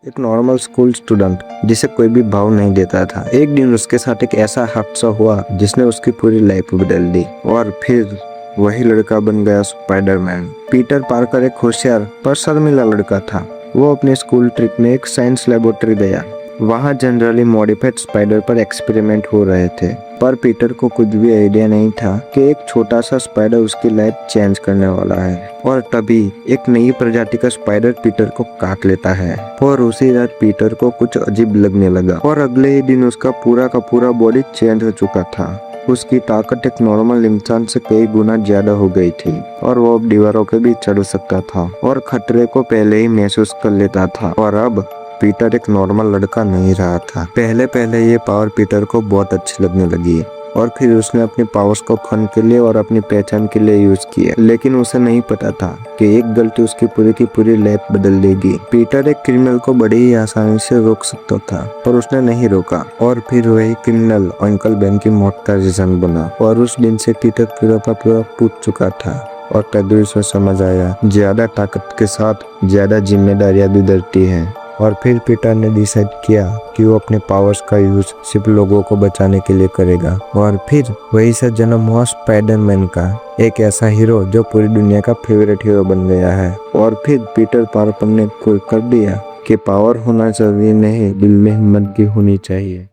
एक normal school student जिसे कोई भी भाव नहीं देता था। एक दिन उसके साथ एक ऐसा हादसा हुआ जिसने उसकी पूरी लाइफ बदल दी और फिर वही लड़का बन गया स्पाइडरमैन। पीटर पार्कर एक होशियार पर शर्मीला लड़का था। वो अपने स्कूल ट्रिप में एक साइंस लेबोरेटरी गया। वहाँ जनरली मॉडिफाइड स्पाइडर पर एक्सपेरिमेंट हो रहे थे, पर पीटर को कुछ भी आइडिया नहीं था कि एक छोटा सा स्पाइडर उसकी लाइफ चेंज करने वाला है। और तभी एक नई प्रजाति का स्पाइडर पीटर को काट लेता है और उसी रात पीटर को कुछ अजीब लगने लगा और अगले ही दिन उसका पूरा का पूरा बॉडी चेंज हो चुका था। उसकी ताकत एक नॉर्मल इंसान से कई गुना ज्यादा हो गई थी और वो अब दीवारों के भी चढ़ सकता था और खतरे को पहले ही महसूस कर लेता था। और अब पीटर एक नॉर्मल लड़का नहीं रहा था। पहले पहले ये पावर पीटर को बहुत अच्छी लगने लगी और फिर उसने अपनी पावर्स को फन के लिए और अपनी पहचान के लिए यूज किया। लेकिन उसे नहीं पता था कि एक गलती उसकी पूरी की पूरी लाइफ बदल देगी। पीटर एक क्रिमिनल को बड़ी ही आसानी से रोक सकता था, पर उसने नहीं रोका और फिर वही क्रिमिनल अंकल बेन की मौत का रीजन बना। और उस दिन से पीटर पूरा का पूरा टूट चुका था और तभी उसे समझ आया, ज्यादा ताकत के साथ ज्यादा जिम्मेदारियां भी बढ़ती हैं। और फिर पीटर ने डिसाइड किया कि वो अपने पावर्स का यूज सिर्फ लोगों को बचाने के लिए करेगा। और फिर वही से जन्म हुआ स्पाइडरमैन का, एक ऐसा हीरो जो पूरी दुनिया का फेवरेट हीरो बन गया है। और फिर पीटर पार्कर ने प्रूव कर दिया कि पावर होना जरूरी नहीं, दिल में हिम्मत भी होनी चाहिए।